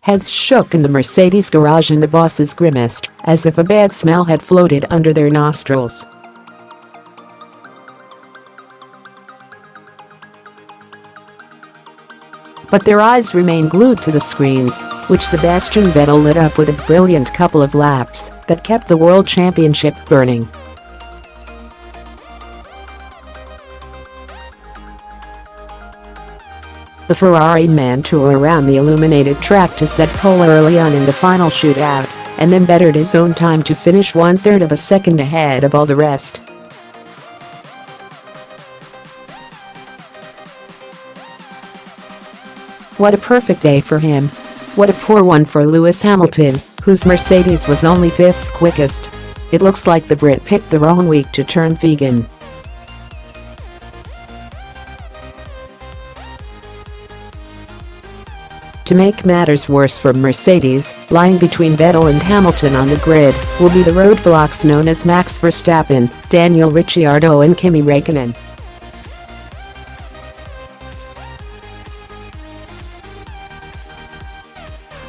Heads shook in the Mercedes garage and the bosses grimaced, as if a bad smell had floated under their nostrils. But their eyes remained glued to the screens, which Sebastian Vettel lit up with a brilliant couple of laps that kept the World Championship burning. The Ferrari man tore around the illuminated track to set pole early on in the final shootout, and then bettered his own time to finish 1/3 of a second ahead of all the rest. What a perfect day for him. What a poor one for Lewis Hamilton, whose Mercedes was only 5th quickest. It looks like the Brit picked the wrong week to turn vegan. To make matters worse for Mercedes, lying between Vettel and Hamilton on the grid will be the roadblocks known as Max Verstappen, Daniel Ricciardo and Kimi Räikkönen.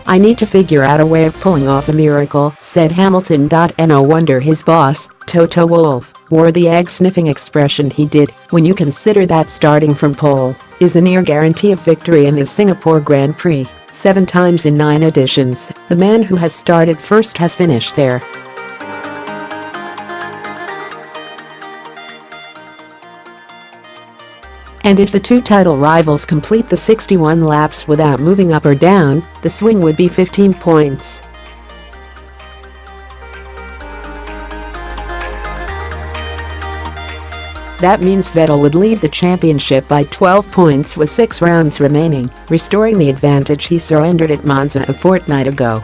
"I need to figure out a way of pulling off a miracle," said Hamilton. No wonder his boss, Toto Wolff, wore the egg-sniffing expression he did when you consider that starting from pole is a near guarantee of victory in the Singapore Grand Prix. 7 times in 9 editions, the man who has started first has finished there. And if the two title rivals complete the 61 laps without moving up or down, the swing would be 15 points. That means Vettel would lead the championship by 12 points with 6 rounds remaining, restoring the advantage he surrendered at Monza a fortnight ago.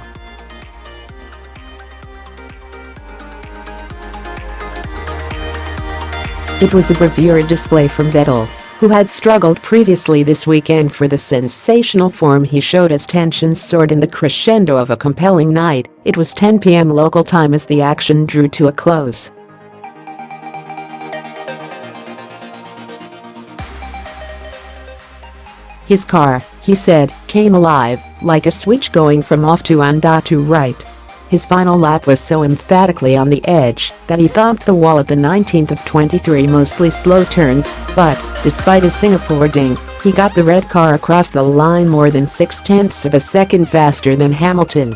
It was a bravura display from Vettel, who had struggled previously this weekend for the sensational form he showed as tensions soared in the crescendo of a compelling night. It was 10 p.m. local time as the action drew to a close. His car, he said, came alive, like a switch going from off to on to right. His final lap was so emphatically on the edge that he thumped the wall at the 19th of 23 mostly slow turns, but, despite his Singapore ding, he got the red car across the line more than 0.6 of a second faster than Hamilton.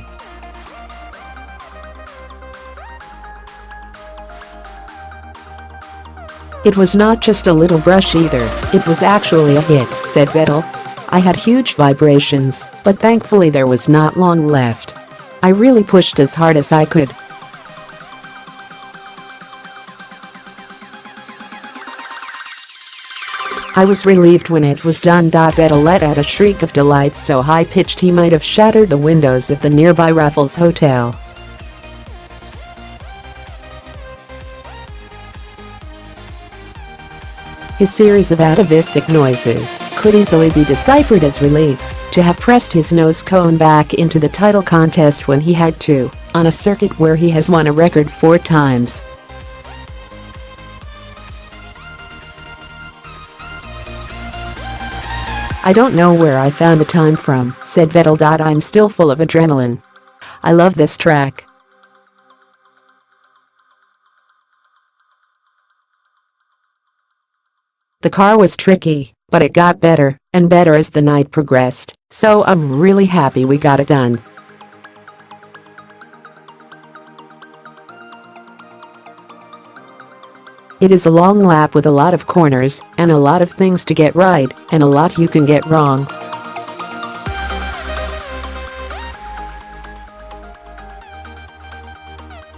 "It was not just a little brush either, it was actually a hit," said Vettel. "I had huge vibrations, but thankfully there was not long left. I really pushed as hard as I could." "I was relieved when it was done." Vettel let out a shriek of delight so high-pitched he might have shattered the windows of the nearby Raffles Hotel. His series of atavistic noises could easily be deciphered as relief to have pressed his nose cone back into the title contest when he had to, on a circuit where he has won a record 4 times. "I don't know where I found the time from," said Vettel. "I'm still full of adrenaline. I love this track." "The car was tricky, but it got better and better as the night progressed, so I'm really happy we got it done." "It is a long lap with a lot of corners and a lot of things to get right and a lot you can get wrong.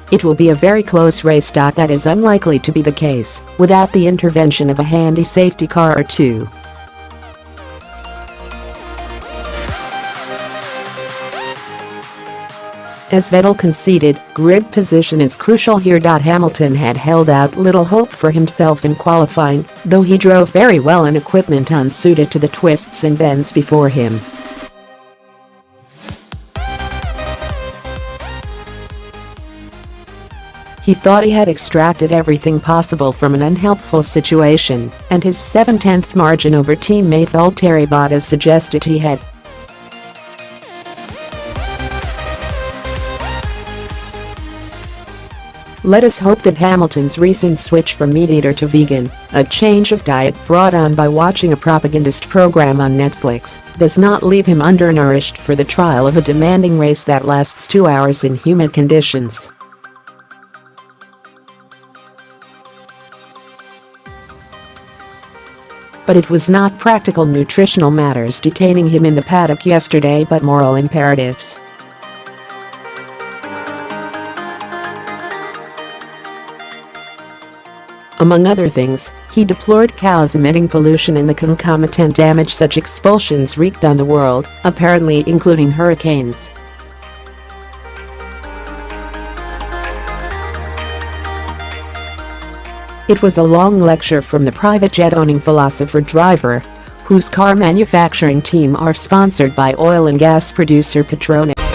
It will be a very close race. That is unlikely to be the case without the intervention of a handy safety car or two." As Vettel conceded, grid position is crucial here. Hamilton had held out little hope for himself in qualifying, though he drove very well in equipment unsuited to the twists and bends before him. He thought he had extracted everything possible from an unhelpful situation, and his 7/10 margin over teammate Valtteri Bottas suggested he had. Let us hope that Hamilton's recent switch from meat eater to vegan, a change of diet brought on by watching a propagandist program on Netflix, does not leave him undernourished for the trial of a demanding race that lasts 2 hours in humid conditions. But it was not practical nutritional matters detaining him in the paddock yesterday but moral imperatives. Among other things, he deplored cows emitting pollution and the concomitant damage such expulsions wreaked on the world, apparently including hurricanes. It was a long lecture from the private jet-owning philosopher-driver, whose car manufacturing team are sponsored by oil and gas producer Petronas.